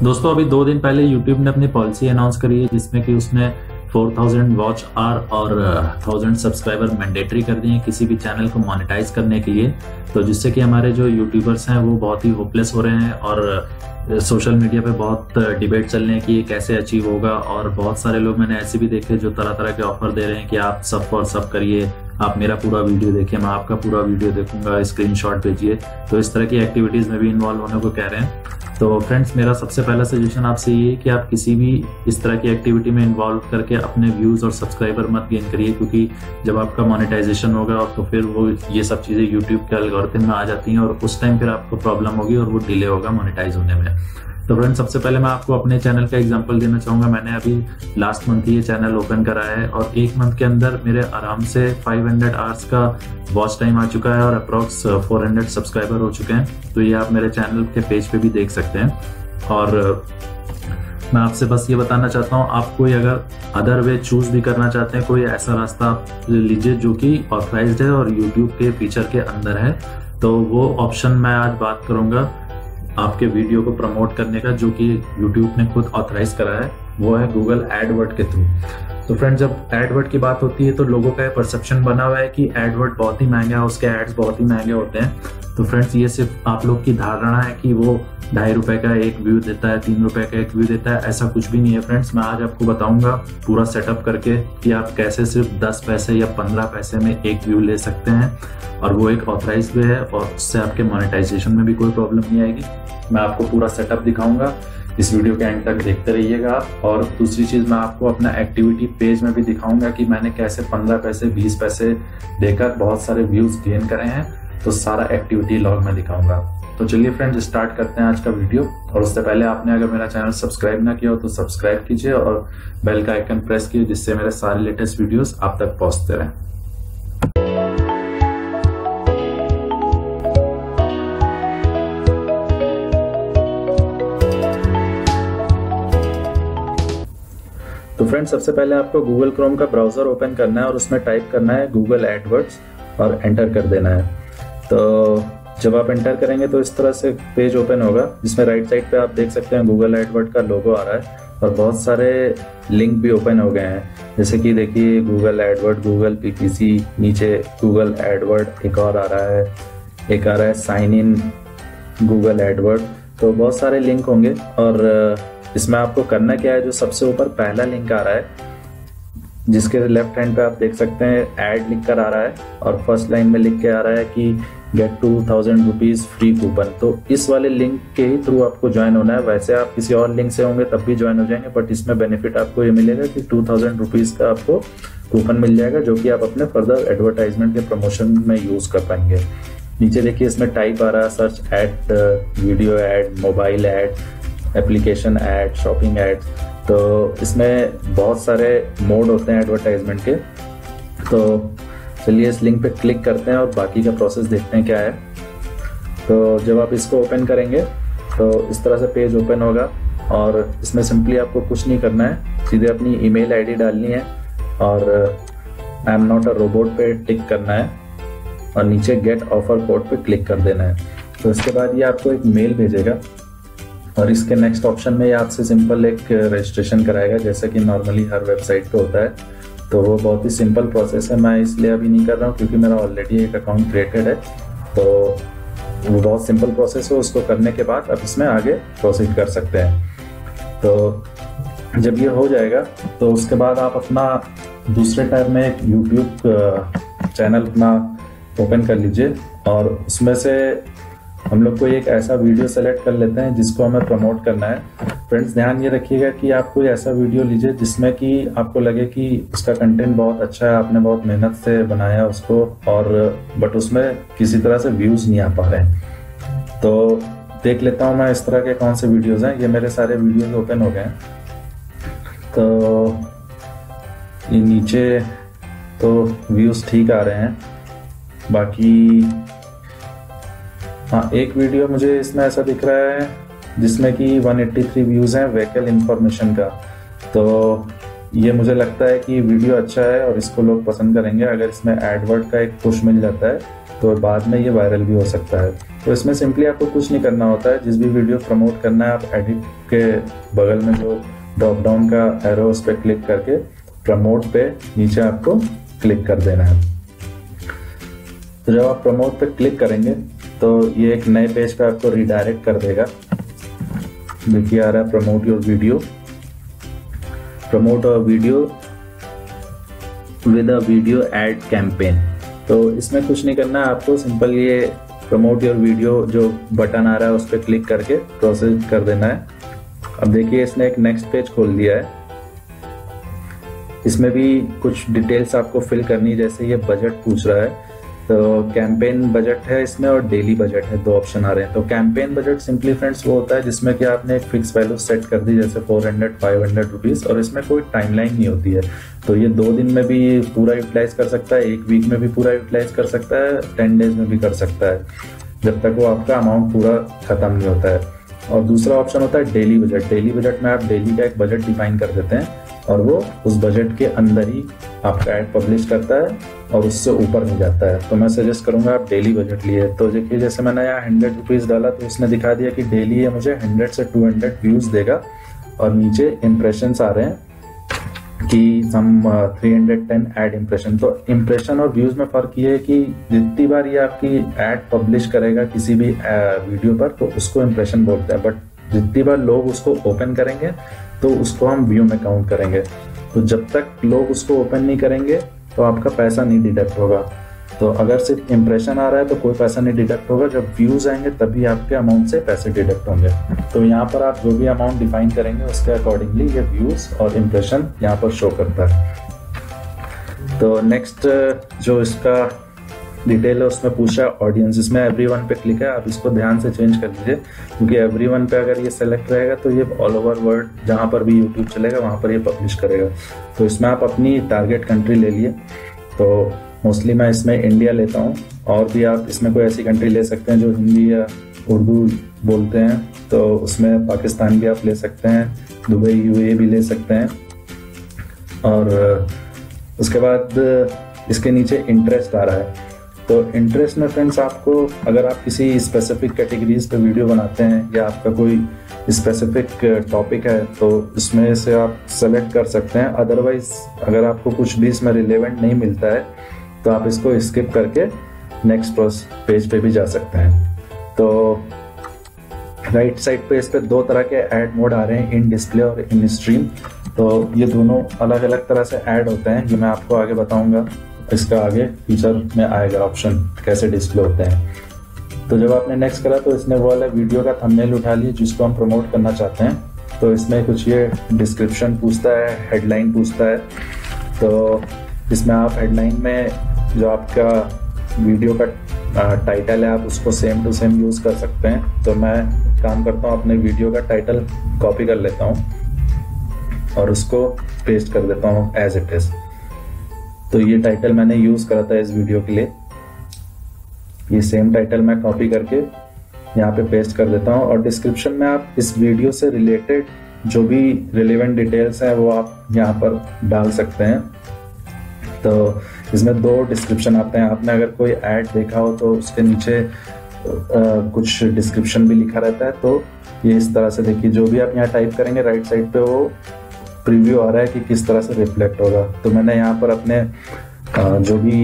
दोस्तों अभी 2 दिन पहले YouTube ने अपनी पॉलिसी अनाउंस करी है जिसमें कि उसने 4000 वॉच आवर और 1000 सब्सक्राइबर मैंडेटरी कर दिए हैं किसी भी चैनल को मोनेटाइज करने के लिए। तो जिससे कि हमारे जो यूट्यूबर्स हैं वो बहुत ही होपलेस हो रहे हैं और सोशल मीडिया पे बहुत डिबेट चल रहे हैं कि ये कैसे अचीव होगा। और बहुत सारे लोग मैंने ऐसे भी देखे जो तरह तरह के ऑफर दे रहे हैं कि आप सब फॉर सब करिए, आप मेरा पूरा वीडियो देखिए, मैं आपका पूरा वीडियो देखूंगा, स्क्रीनशॉट भेजिए। तो इस तरह की एक्टिविटीज में भी इन्वॉल्व होने को कह रहे हैं। तो फ्रेंड्स मेरा सबसे पहला सजेशन आपसे ये है कि आप किसी भी इस तरह की एक्टिविटी में इन्वॉल्व करके अपने व्यूज और सब्सक्राइबर मत गेन करिए, क्योंकि जब आपका मोनेटाइजेशन होगा तो फिर वो ये सब चीजें यूट्यूब के एल्गोरिथम में आ जाती हैं और उस टाइम फिर आपको प्रॉब्लम होगी और वो डिले होगा मोनेटाइज होने में। तो फ्रेंड्स सबसे पहले मैं आपको अपने चैनल का एग्जांपल देना चाहूंगा। मैंने अभी लास्ट मंथ ये चैनल ओपन करा है और 1 मंथ के अंदर मेरे आराम से 500 आवर्स का वॉच टाइम आ चुका है और अप्रॉक्स 400 सब्सक्राइबर हो चुके हैं। तो ये आप मेरे चैनल के पेज पे भी देख सकते हैं। और मैं आपसे बस ये बताना चाहता हूँ, आप कोई अगर अदर वे चूज भी करना चाहते हैं, कोई ऐसा रास्ता आप लीजिए जो कि ऑथराइज्ड है और यूट्यूब के फीचर के अंदर है। तो वो ऑप्शन मैं आज बात करूंगा आपके वीडियो को प्रमोट करने का, जो कि YouTube ने खुद ऑथराइज करा है। वो है गूगल एडवर्ड के थ्रू। तो फ्रेंड जब एडवर्ड की बात होती है तो लोगों का परसेप्शन बना हुआ है कि एडवर्ड बहुत ही महंगा है, उसके एड्स बहुत ही महंगे होते हैं। तो फ्रेंड्स ये सिर्फ आप लोग की धारणा है कि वो 2.5 रुपए का एक व्यू देता है, 3 रुपए का एक व्यू देता है। ऐसा कुछ भी नहीं है फ्रेंड्स। मैं आज आपको बताऊंगा पूरा सेटअप करके कि आप कैसे सिर्फ 10 पैसे या 15 पैसे में एक व्यू ले सकते हैं और वो एक ऑथराइज वे है और उससे आपके मोनेटाइजेशन में भी कोई प्रॉब्लम नहीं आएगी। मैं आपको पूरा सेटअप दिखाऊंगा, इस वीडियो के एंड तक देखते रहिएगा आप। और दूसरी चीज मैं आपको अपना एक्टिविटी पेज में भी दिखाऊंगा कि मैंने कैसे 15 पैसे 20 पैसे देकर बहुत सारे व्यूज गेन करे हैं। तो सारा एक्टिविटी लॉग में दिखाऊंगा। तो चलिए फ्रेंड्स स्टार्ट करते हैं आज का वीडियो। और उससे पहले आपने अगर मेरा चैनल सब्सक्राइब ना किया हो तो सब्सक्राइब कीजिए और बेल का आइकन प्रेस कीजिए, जिससे मेरे सारे लेटेस्ट वीडियोस आप तक पहुंचते रहें। तो फ्रेंड्स सबसे पहले आपको गूगल क्रोम का ब्राउजर ओपन करना है और उसमें टाइप करना है गूगल एडवर्ड्स और एंटर कर देना है। तो जब आप एंटर करेंगे तो इस तरह से पेज ओपन होगा, जिसमें राइट साइड पे आप देख सकते हैं गूगल एडवर्ड का लोगो आ रहा है और बहुत सारे लिंक भी ओपन हो गए हैं। जैसे कि देखिए गूगल एडवर्ड, गूगल पीपीसी, नीचे गूगल एडवर्ड एक और आ रहा है, एक आ रहा है साइन इन गूगल एडवर्ड। तो बहुत सारे लिंक होंगे और इसमें आपको करना क्या है, जो सबसे ऊपर पहला लिंक आ रहा है जिसके लेफ्ट हैंड पे आप देख सकते हैं ऐड लिख कर आ रहा है और फर्स्ट लाइन में लिख के आ रहा है कि गेट 2000 रुपीज फ्री कूपन। तो इस वाले लिंक के ही थ्रू आपको ज्वाइन होना है। वैसे आप किसी और लिंक से होंगे तब भी ज्वाइन हो जाएंगे, बट इसमें बेनिफिट आपको ये मिलेगा कि 2000 रुपीज का आपको कूपन मिल जाएगा, जो कि आप अपने फर्दर एडवर्टाइजमेंट के प्रमोशन में यूज कर पाएंगे। नीचे देखिए इसमें टाइप आ रहा है search ad, video ad, mobile ad, application ad, shopping ad. तो इसमें बहुत सारे मोड होते हैं एडवर्टाइजमेंट के। तो चलिए इस लिंक पे क्लिक करते हैं और बाकी का प्रोसेस देखते हैं क्या है। तो जब आप इसको ओपन करेंगे तो इस तरह से पेज ओपन होगा और इसमें सिंपली आपको कुछ नहीं करना है, सीधे अपनी ईमेल आईडी डालनी है और I am not a robot पे टिक करना है और नीचे गेट ऑफर कोड पे क्लिक कर देना है। तो इसके बाद ये आपको एक मेल भेजेगा और इसके नेक्स्ट ऑप्शन में ये आपसे सिंपल एक रजिस्ट्रेशन कराएगा, जैसा कि नॉर्मली हर वेबसाइट पे होता है। तो वो बहुत ही सिंपल प्रोसेस है, मैं इसलिए अभी नहीं कर रहा हूँ क्योंकि मेरा ऑलरेडी एक अकाउंट क्रिएटेड है। तो वो बहुत सिंपल प्रोसेस है, उसको करने के बाद आप इसमें आगे प्रोसीड कर सकते हैं। तो जब ये हो जाएगा तो उसके बाद आप अपना दूसरे टैब में एक यूट्यूब चैनल अपना ओपन कर लीजिए और उसमें से हम लोग को एक ऐसा वीडियो सेलेक्ट कर लेते हैं जिसको हमें प्रमोट करना है। फ्रेंड्स ध्यान ये रखिएगा कि आप कोई ऐसा वीडियो लीजिए जिसमें कि आपको लगे कि उसका कंटेंट बहुत अच्छा है, आपने बहुत मेहनत से बनाया उसको, और बट उसमें किसी तरह से व्यूज नहीं आ पा रहे हैं। तो देख लेता हूँ मैं इस तरह के कौन से वीडियोज हैं। ये मेरे सारे वीडियोज ओपन हो गए हैं। तो ये नीचे तो व्यूज ठीक आ रहे हैं, बाकी हाँ एक वीडियो मुझे इसमें ऐसा दिख रहा है जिसमें कि 183 व्यूज हैं व्हीकल इंफॉर्मेशन का। तो ये मुझे लगता है कि वीडियो अच्छा है और इसको लोग पसंद करेंगे। अगर इसमें एडवर्ड का एक पुश मिल जाता है तो बाद में ये वायरल भी हो सकता है। तो इसमें सिंपली आपको कुछ नहीं करना होता है, जिस भी वीडियो प्रमोट करना है आप एडिट के बगल में जो ड्रॉप डाउन का एरो उस पर क्लिक करके प्रमोट पे नीचे आपको क्लिक कर देना है। तो जब आप प्रमोट पे क्लिक करेंगे तो ये एक नए पेज पे आपको रिडायरेक्ट कर देगा। देखिए आ रहा है promote your video, promote a video with a video ad campaign. तो इसमें कुछ नहीं करना है आपको, सिंपल ये प्रमोट योर वीडियो जो बटन आ रहा है उस पर क्लिक करके प्रोसेस कर देना है। अब देखिए इसने एक नेक्स्ट पेज खोल दिया है। इसमें भी कुछ डिटेल्स आपको फिल करनी है, जैसे ये बजट पूछ रहा है तो कैंपेन बजट है इसमें और डेली बजट है, 2 ऑप्शन आ रहे हैं। तो कैंपेन बजट सिंपली फ्रेंड्स वो होता है जिसमें कि आपने एक फिक्स वैल्यू सेट कर दी, जैसे 400-500 रुपीज़, और इसमें कोई टाइमलाइन नहीं होती है। तो ये 2 दिन में भी पूरा यूटिलाइज कर सकता है, 1 वीक में भी पूरा यूटिलाइज कर सकता है, 10 डेज में भी कर सकता है, जब तक वो आपका अमाउंट पूरा खत्म नहीं होता है। और दूसरा ऑप्शन होता है डेली बजट। डेली बजट में आप डेली का एक बजट डिफाइन कर देते हैं और वो उस बजट के अंदर ही आपका ऐड पब्लिश करता है और उससे ऊपर नहीं जाता है। तो मैं सजेस्ट करूंगा आप डेली बजट लिए। तो देखिए जैसे मैंने यहाँ 100 रुपीज़ डाला तो इसने दिखा दिया कि डेली ये मुझे 100 से 200 व्यूज़ देगा, और नीचे इम्प्रेशंस आ रहे हैं कि सम 310 ऐड इम्प्रेशन। तो इम्प्रेशन और व्यूज़ में फ़र्क ये है कि जितनी बार ये आपकी ऐड पब्लिश करेगा किसी भी वीडियो पर तो उसको इम्प्रेशन बोलते हैं, बट जितनी बार लोग उसको ओपन करेंगे तो उसको हम व्यू में काउंट करेंगे। तो जब तक लोग उसको ओपन नहीं करेंगे तो आपका पैसा नहीं डिडक्ट होगा। तो अगर सिर्फ इम्प्रेशन आ रहा है तो कोई पैसा नहीं डिडक्ट होगा, जब व्यूज आएंगे तभी आपके अमाउंट से पैसे डिडक्ट होंगे। तो यहाँ पर आप जो भी अमाउंट डिफाइन करेंगे उसके अकॉर्डिंगली ये व्यूज और इम्प्रेशन यहाँ पर शो करता है। तो नेक्स्ट जो इसका डिटेल है उसमें पूछा है ऑडियंस, इसमें एवरीवन पे क्लिक है। आप इसको ध्यान से चेंज कर लीजिए क्योंकि एवरीवन पे अगर ये सेलेक्ट रहेगा तो ये ऑल ओवर वर्ल्ड जहाँ पर भी यूट्यूब चलेगा वहाँ पर ये पब्लिश करेगा। तो इसमें आप अपनी टारगेट कंट्री ले लिए। तो मोस्टली मैं इसमें इंडिया लेता हूँ, और भी आप इसमें कोई ऐसी कंट्री ले सकते हैं जो हिंदी या उर्दू बोलते हैं, तो उसमें पाकिस्तान भी आप ले सकते हैं, दुबई यूएई भी ले सकते हैं। और उसके बाद इसके नीचे इंटरेस्ट आ रहा है। तो इंटरेस्ट में फ्रेंड्स आपको, अगर आप किसी स्पेसिफिक कैटेगरीज पे वीडियो बनाते हैं या आपका कोई स्पेसिफिक टॉपिक है तो इसमें से आप सेलेक्ट कर सकते हैं। अदरवाइज अगर आपको कुछ भी इसमें रिलेवेंट नहीं मिलता है तो आप इसको स्किप करके नेक्स्ट पेज पे भी जा सकते हैं। तो राइट साइड पे इस पे 2 तरह के ऐड मोड आ रहे हैं, इन डिस्प्ले और इन स्ट्रीम। तो ये दोनों अलग अलग तरह से ऐड होते हैं, ये मैं आपको आगे बताऊंगा। इसका आगे फ्यूचर में आएगा ऑप्शन कैसे डिस्प्ले होते हैं। तो जब आपने नेक्स्ट करा तो इसने वो वाला वीडियो का थंबनेल उठा लिया जिसको हम प्रमोट करना चाहते हैं। तो इसमें कुछ ये डिस्क्रिप्शन पूछता है, हेडलाइन पूछता है। तो इसमें आप हेडलाइन में जो आपका वीडियो का टाइटल है आप उसको सेम टू सेम यूज़ कर सकते हैं। तो मैं काम करता हूँ, अपने वीडियो का टाइटल कॉपी कर लेता हूँ और उसको पेस्ट कर देता हूँ एज इट इज़। तो ये टाइटल मैंने यूज़ करा था इस वीडियो के लिए, ये सेम टाइटल मैं कॉपी करके यहाँ पे पेस्ट कर देता हूँ। और डिस्क्रिप्शन में आप इस वीडियो से रिलेटेड जो भी रिलेवेंट डिटेल्स हैं वो आप यहाँ पर डाल सकते हैं। तो इसमें 2 डिस्क्रिप्शन आते हैं। आपने अगर कोई ऐड देखा हो तो उसके नीचे कुछ डिस्क्रिप्शन भी लिखा रहता है। तो ये इस तरह से देखिए, जो भी आप यहाँ टाइप करेंगे राइट साइड पे वो प्रीव्यू आ रहा है कि किस तरह से रिफ्लेक्ट होगा। तो मैंने यहाँ पर अपने जो भी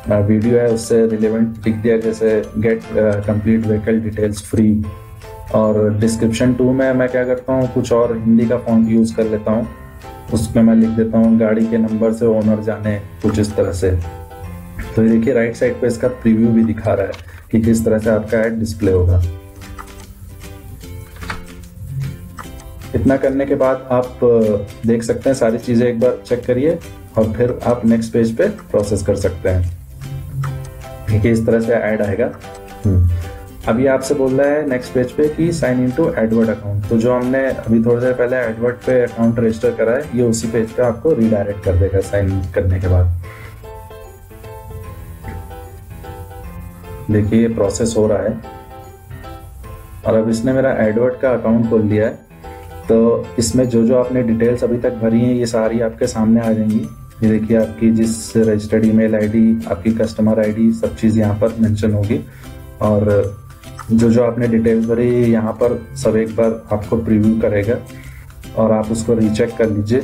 वीडियो है उससे रिलेवेंट लिख दिया, जैसे get complete vehicle details free. और डिस्क्रिप्शन 2 में मैं क्या करता हूँ, कुछ और हिंदी का फॉन्ट यूज़ कर लेता हूँ, उसमें मैं लिख देता हूँ गाड़ी के नंबर से ओनर जाने, कुछ इस तरह से। तो ये देखिए राइट साइड पे इसका प्रीव्यू भी दिखा रहा है कि किस तरह से आपका ऐड डिस्प्ले होगा। इतना करने के बाद आप देख सकते हैं, सारी चीज़ें एक बार चेक करिए और फिर आप नेक्स्ट पेज पे प्रोसेस कर सकते हैं। देखिए इस तरह से ऐड आएगा। अभी आपसे बोल रहा है नेक्स्ट पेज पे कि sign in to AdWords account. तो जो हमने अभी थोड़ी देर पहले एडवर्ड पे अकाउंट रजिस्टर करा है ये उसी पेज पे आपको रीडायरेक्ट कर देगा साइन करने के बाद। देखिए प्रोसेस हो रहा है और अब इसने मेरा एडवर्ड का अकाउंट खोल लिया है। तो इसमें जो जो आपने डिटेल्स अभी तक भरी हैं ये सारी आपके सामने आ जाएंगी। ये देखिए आपकी जिस रजिस्टर्ड ईमेल आईडी, आपकी कस्टमर आईडी, सब चीज़ यहाँ पर मेंशन होगी। और जो जो आपने डिटेल्स भरी यहाँ पर सब एक बार आपको प्रीव्यू करेगा और आप उसको रीचेक कर लीजिए।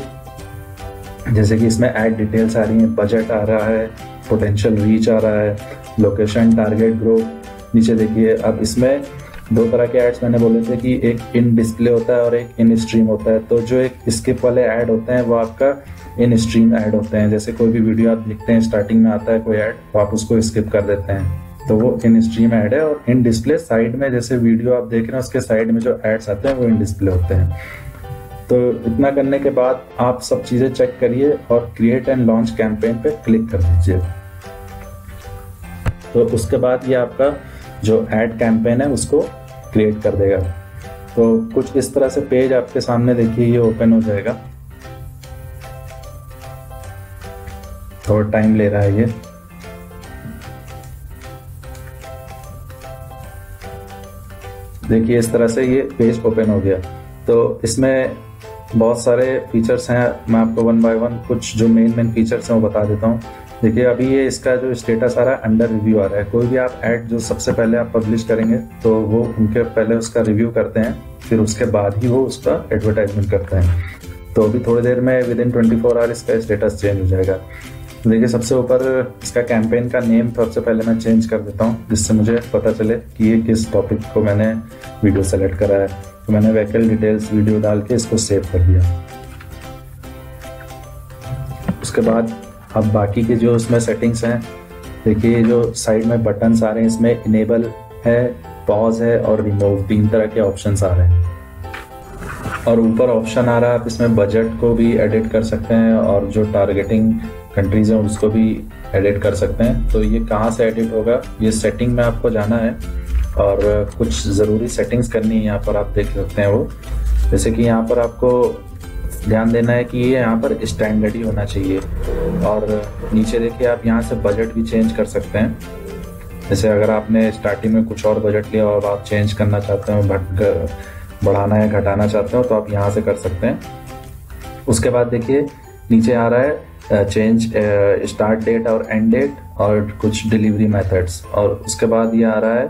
जैसे कि इसमें ऐड डिटेल्स आ रही हैं, बजट आ रहा है, पोटेंशियल रीच आ रहा है, लोकेशन, टारगेट ग्रुप। नीचे देखिए अब इसमें दो तरह के एड्स मैंने बोले थे कि एक इन डिस्प्ले होता है और एक इन स्ट्रीम होता है। तो जो एक स्किप वाले ऐड होते हैं वो आपका इन स्ट्रीम ऐड होते हैं। जैसे कोई भी वीडियो आप देखते हैं, स्टार्टिंग में आता है कोई ऐड तो आप उसको स्किप कर देते हैं, तो वो इन स्ट्रीम ऐड है। और इन डिस्प्ले साइड में, जैसे वीडियो आप देख रहे हैं उसके साइड में जो एड्स आते हैं वो इन डिस्प्ले होते हैं। तो इतना करने के बाद आप सब चीजें चेक करिए और क्रिएट एंड लॉन्च कैंपेन पे क्लिक कर दीजिए। तो उसके बाद ये आपका जो एड कैंपेन है उसको क्रिएट कर देगा। तो कुछ इस तरह से पेज आपके सामने देखिए ये ओपन हो जाएगा। थोड़ा टाइम ले रहा है ये। देखिए इस तरह से ये पेज ओपन हो गया। तो इसमें बहुत सारे फीचर्स हैं, मैं आपको वन बाय वन कुछ जो मेन फीचर्स हैं वो बता देता हूँ। देखिए अभी ये इसका जो स्टेटस आ रहा है अंडर रिव्यू आ रहा है। कोई भी आप ऐड जो सबसे पहले आप पब्लिश करेंगे तो वो उनके पहले उसका रिव्यू करते हैं, फिर उसके बाद ही वो उसका एडवर्टाइजमेंट करते हैं। तो अभी थोड़ी देर में विद इन 24 आवर इसका स्टेटस चेंज हो जाएगा। देखिए सबसे ऊपर इसका कैंपेन का नेम सबसे पहले मैं चेंज कर देता हूँ, जिससे मुझे पता चले कि ये किस टॉपिक को मैंने वीडियो सेलेक्ट करा है। तो मैंने व्हीकल डिटेल्स वीडियो डाल के इसको सेव कर दिया। उसके बाद अब बाकी के जो इसमें सेटिंग्स हैं, देखिए जो साइड में बटन्स आ रहे हैं इसमें इनेबल है, पॉज है और रिमूव, 3 तरह के ऑप्शंस आ रहे हैं। और ऊपर ऑप्शन आ रहा है आप इसमें बजट को भी एडिट कर सकते हैं और जो टारगेटिंग कंट्रीज हैं उसको भी एडिट कर सकते हैं। तो ये कहाँ से एडिट होगा, ये सेटिंग में आपको जाना है और कुछ ज़रूरी सेटिंग्स करनी है, यहाँ पर आप देख सकते हैं वो। जैसे कि यहाँ पर आपको ध्यान देना है कि ये यहाँ पर स्टैंडर्ड ही होना चाहिए। और नीचे देखिए आप यहाँ से बजट भी चेंज कर सकते हैं। जैसे अगर आपने स्टार्टिंग में कुछ और बजट लिया और आप चेंज करना चाहते हो, बढ़ाना या घटाना चाहते हो, तो आप यहाँ से कर सकते हैं। उसके बाद देखिए नीचे आ रहा है चेंज स्टार्ट डेट और एंड डेट और कुछ डिलीवरी मेथड्स। और उसके बाद ये आ रहा है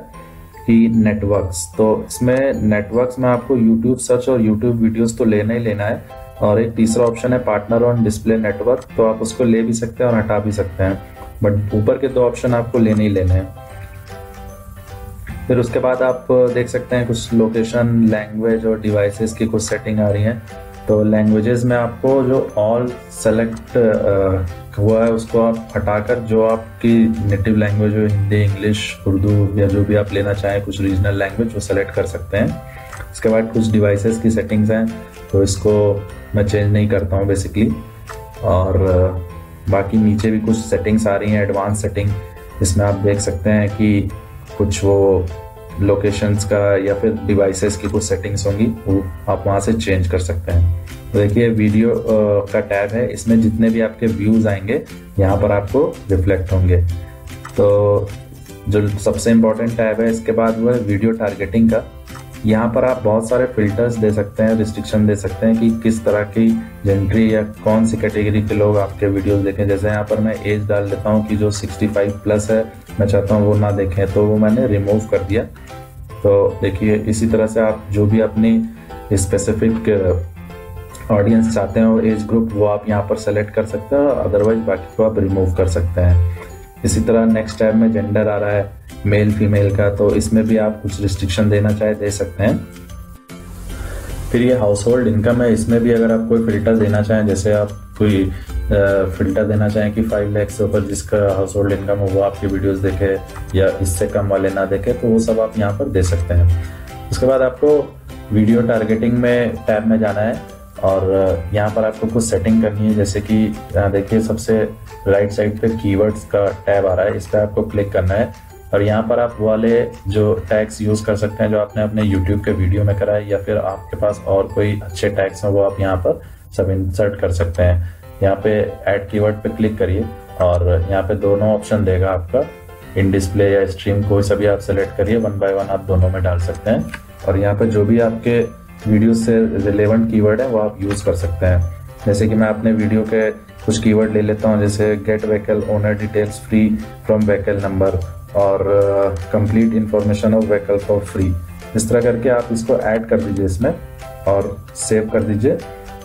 कि नेटवर्क्स। तो इसमें नेटवर्क्स में आपको यूट्यूब सर्च और यूट्यूब वीडियोस तो लेना ही लेना है। और एक तीसरा ऑप्शन है पार्टनर ऑन डिस्प्ले नेटवर्क, तो आप उसको ले भी सकते हैं और हटा भी सकते हैं, बट ऊपर के 2 ऑप्शन आपको लेने ही लेने हैं। फिर उसके बाद आप देख सकते हैं कुछ लोकेशन, लैंग्वेज और डिवाइसेस की कुछ सेटिंग आ रही हैं। तो लैंग्वेजेस में आपको जो ऑल सेलेक्ट हुआ है उसको आप हटाकर जो आपकी नेटिव लैंग्वेज हो, हिंदी, इंग्लिश, उर्दू या जो भी आप लेना चाहें कुछ रीजनल लैंग्वेज, वो सेलेक्ट कर सकते हैं। इसके बाद कुछ डिवाइसेस की सेटिंग्स हैं, तो इसको मैं चेंज नहीं करता हूँ बेसिकली। और बाकी नीचे भी कुछ सेटिंग्स आ रही हैं, एडवांस सेटिंग। इसमें आप देख सकते हैं कि कुछ वो लोकेशंस का या फिर डिवाइसेस की कुछ सेटिंग्स होंगी, वो आप वहाँ से चेंज कर सकते हैं। तो देखिए वीडियो का टैब है, इसमें जितने भी आपके व्यूज आएंगे यहाँ पर आपको रिफ्लेक्ट होंगे। तो जो सबसे इम्पोर्टेंट टैब है इसके बाद वो है वीडियो टारगेटिंग का। यहाँ पर आप बहुत सारे फिल्टर्स दे सकते हैं, रिस्ट्रिक्शन दे सकते हैं कि किस तरह की जेंट्री या कौन सी कैटेगरी के लोग आपके वीडियोस देखें। जैसे यहाँ पर मैं एज डाल देता हूँ कि जो 65 प्लस है मैं चाहता हूँ वो ना देखें, तो वो मैंने रिमूव कर दिया। तो देखिए इसी तरह से आप जो भी अपनी स्पेसिफिक ऑडियंस चाहते हैं और एज ग्रुप, वो आप यहाँ पर सेलेक्ट कर सकते हैं, अदरवाइज बाकी को आप रिमूव कर सकते हैं। इसी तरह नेक्स्ट टैब में जेंडर आ रहा है, मेल फीमेल का, तो इसमें भी आप कुछ रिस्ट्रिक्शन देना चाहे दे सकते हैं। फिर ये हाउस होल्ड इनकम है, इसमें भी अगर आप कोई फिल्टर देना चाहें, जैसे आप कोई फिल्टर देना चाहें कि 5 लाख से ऊपर जिसका हाउस होल्ड इनकम हो वो आपकी वीडियोस देखे या इससे कम वाले ना देखे, तो वो सब आप यहाँ पर दे सकते हैं। उसके बाद आपको वीडियो टारगेटिंग में टैब में जाना है और यहाँ पर आपको कुछ सेटिंग करनी है। जैसे कि यहाँ देखिए सबसे राइट साइड पे कीवर्ड्स का टैब आ रहा है, इस पर आपको क्लिक करना है और यहाँ पर आप वाले जो टैग्स यूज कर सकते हैं जो आपने अपने YouTube के वीडियो में करा है, या फिर आपके पास और कोई अच्छे टैग्स हैं वो आप यहाँ पर सब इंसर्ट कर सकते हैं। यहाँ पे ऐड कीवर्ड पे क्लिक करिए और यहाँ पे दोनों ऑप्शन देगा आपका, इन डिस्प्ले या स्ट्रीम, कोई सा भी आप सेलेक्ट करिए, 1 बाय 1 आप दोनों में डाल सकते हैं। और यहाँ पे जो भी आपके वीडियो से रिलेवेंट कीवर्ड है वो आप यूज कर सकते हैं। जैसे कि मैं अपने वीडियो के कुछ कीवर्ड ले लेता हूँ, जैसे get vehicle owner details free from vehicle number और complete information of vehicle for free. इस तरह करके आप इसको ऐड कर दीजिए इसमें और सेव कर दीजिए।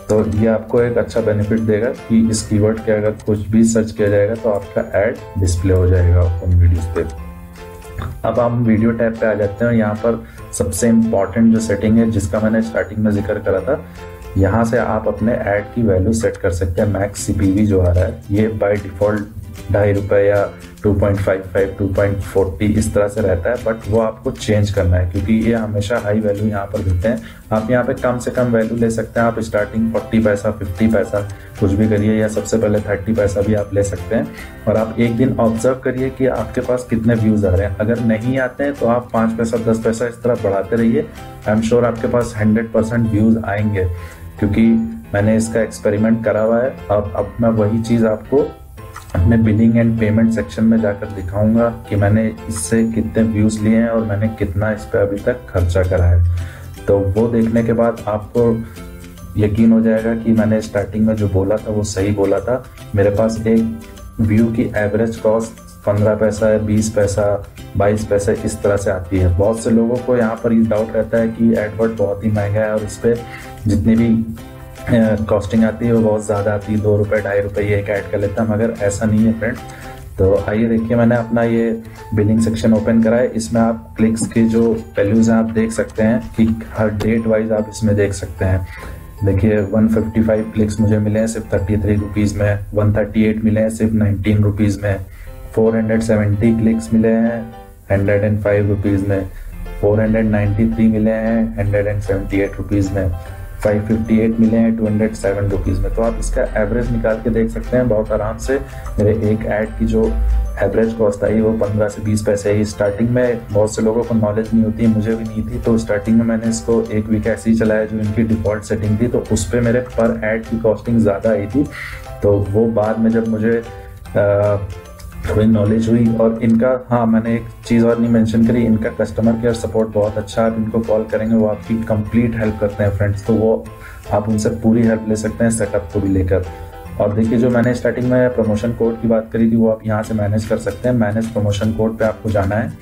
तो ये आपको एक अच्छा बेनिफिट देगा कि इस कीवर्ड के अगर कुछ भी सर्च किया जाएगा तो आपका ऐड डिस्प्ले हो जाएगा उन वीडियोस पे। अब हम वीडियो टैब पे आ जाते हैं। यहाँ पर सबसे इम्पॉर्टेंट जो सेटिंग है जिसका मैंने स्टार्टिंग में जिक्र करा था, यहाँ से आप अपने ऐड की वैल्यू सेट कर सकते हैं। मैक्स CPV जो आ रहा है ये बाय डिफॉल्ट ₹2.5 या 2.55 2.40 इस तरह से रहता है, बट वो आपको चेंज करना है क्योंकि ये हमेशा हाई वैल्यू यहाँ पर देते हैं। आप यहाँ पे कम से कम वैल्यू ले सकते हैं। आप स्टार्टिंग 40 पैसा 50 पैसा कुछ भी करिए, या सबसे पहले 30 पैसा भी आप ले सकते हैं। और आप एक दिन ऑब्जर्व करिए कि आपके पास कितने व्यूज आ रहे हैं। अगर नहीं आते हैं तो आप 5 पैसा 10 पैसा इस तरह बढ़ाते रहिए। आई एम श्योर आपके पास 100% व्यूज आएंगे, क्योंकि मैंने इसका एक्सपेरिमेंट करा हुआ है। और अब मैं वही चीज़ आपको अपने बिलिंग एंड पेमेंट सेक्शन में जाकर दिखाऊंगा कि मैंने इससे कितने व्यूज लिए हैं और मैंने कितना इस पर अभी तक खर्चा करा है। तो वो देखने के बाद आपको यकीन हो जाएगा कि मैंने स्टार्टिंग में जो बोला था वो सही बोला था। मेरे पास एक व्यू की एवरेज कॉस्ट 15 पैसा है, 20 पैसा, 22 पैसे इस तरह से आती है। बहुत से लोगों को यहाँ पर ये डाउट रहता है कि एडवर्ड बहुत ही महंगा है और इस पर जितनी भी कॉस्टिंग आती है वो बहुत ज़्यादा आती है, ₹2 ₹2.5 ये एक ऐड कर लेता है, मगर ऐसा नहीं है फ्रेंड। तो आइए देखिए, मैंने अपना ये बिलिंग सेक्शन ओपन करा है। इसमें आप क्लिक्स के जो वैल्यूज हैं आप देख सकते हैं कि हर डेट वाइज आप इसमें देख सकते हैं। देखिए 155 क्लिक्स मुझे मिले हैं सिर्फ ₹33 में, 138 मिले हैं सिर्फ ₹19 में, 470 क्लिक्स मिले हैं ₹105 में, 493 मिले हैं ₹178 में, 558 मिले हैं ₹207 में। तो आप इसका एवरेज निकाल के देख सकते हैं बहुत आराम से। मेरे एक ऐड की जो एवरेज कॉस्ट आई वो 15 से 20 पैसे ही। स्टार्टिंग में बहुत से लोगों को नॉलेज नहीं होती है, मुझे भी नहीं थी, तो स्टार्टिंग में मैंने इसको एक वीक ऐसे ही चलाया जो इनकी डिफॉल्ट सेटिंग थी, तो उस पर मेरे पर ऐड की कॉस्टिंग ज़्यादा आई थी। तो वो बाद में जब मुझे थोड़ी नॉलेज हुई और इनका, हाँ मैंने एक चीज़ और नहीं मेंशन करी, इनका कस्टमर केयर सपोर्ट बहुत अच्छा है। आप इनको कॉल करेंगे वो आपकी कंप्लीट हेल्प करते हैं फ्रेंड्स, तो वो आप उनसे पूरी हेल्प ले सकते हैं सेटअप को भी लेकर। और देखिए जो मैंने स्टार्टिंग में प्रमोशन कोड की बात करी थी वो आप यहाँ से मैनेज कर सकते हैं। मैनेज प्रमोशन कोड पे आपको जाना है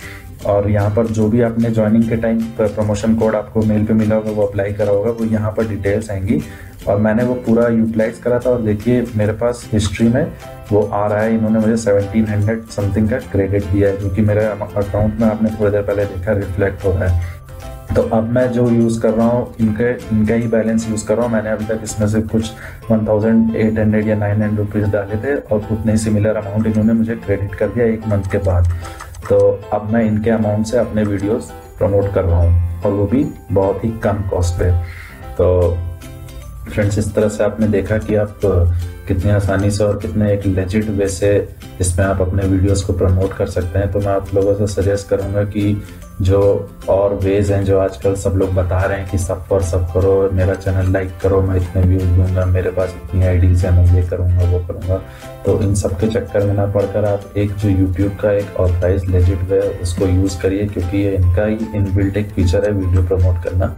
और यहाँ पर जो भी आपने ज्वाइनिंग के टाइम प्रमोशन कोड आपको मेल पे मिला होगा वो अप्लाई करा होगा, वो यहाँ पर डिटेल्स आएंगी और मैंने वो पूरा यूटिलाइज करा था। और देखिए मेरे पास हिस्ट्री में वो आ रहा है, इन्होंने मुझे 1700 समथिंग का क्रेडिट दिया है, जो कि मेरे अकाउंट में आपने थोड़ी देर पहले देखा रिफ्लेक्ट हो रहा है। तो अब मैं जो यूज़ कर रहा हूँ इनका ही बैलेंस यूज़ कर रहा हूँ। मैंने अभी तक इसमें से कुछ 1800 या 900 रुपीज़ डाले थे और उतने सिमिलर अमाउंट इन्होंने मुझे क्रेडिट कर दिया 1 मंथ के बाद। तो अब मैं इनके अमाउंट से अपने वीडियोस प्रमोट कर रहा हूँ और वो भी बहुत ही कम कॉस्ट पे। तो फ्रेंड्स इस तरह से आपने देखा कि आप कितनी आसानी से और कितने एक लेजिट वे से इसमें आप अपने वीडियोस को प्रमोट कर सकते हैं। तो मैं आप लोगों से सजेस्ट करूंगा कि जो और वेज हैं जो आजकल सब लोग बता रहे हैं कि सब पर सब करो, मेरा चैनल लाइक करो, मैं इतने व्यूज दूंगा, मेरे पास इतनी आईडीज है, मैं ये करूंगा वो करूंगा, तो इन सब के चक्कर में ना पड़कर आप एक जो यूट्यूब का एक ऑथराइज लेजिट वे उसको यूज़ करिए, क्योंकि ये इनका ही इनबिल्ट एक फीचर है वीडियो प्रमोट करना।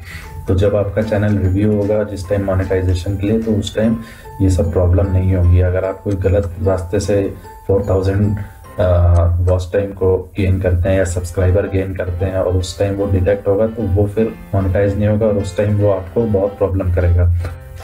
तो जब आपका चैनल रिव्यू होगा जिस टाइम मोनेटाइजेशन के लिए, तो उस टाइम ये सब प्रॉब्लम नहीं होगी। अगर आप कोई गलत रास्ते से 4000 वॉच टाइम को गेन करते हैं या सब्सक्राइबर गेन करते हैं और उस टाइम वो डिटेक्ट होगा तो वो फिर मोनेटाइज नहीं होगा और उस टाइम वो आपको बहुत प्रॉब्लम करेगा।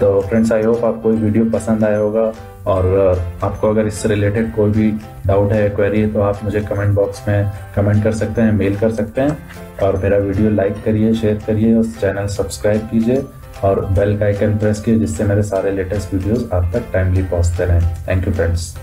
तो फ्रेंड्स आई होप आपको ये वीडियो पसंद आया होगा और आपको अगर इससे रिलेटेड कोई भी डाउट है, क्वेरी है, तो आप मुझे कमेंट बॉक्स में कमेंट कर सकते हैं, मेल कर सकते हैं। और मेरा वीडियो लाइक करिए, शेयर करिए, उस चैनल सब्सक्राइब कीजिए और बेल का आइकन प्रेस कीजिए जिससे मेरे सारे लेटेस्ट वीडियोस आप तक टाइमली पहुंचते रहें। Thank you friends.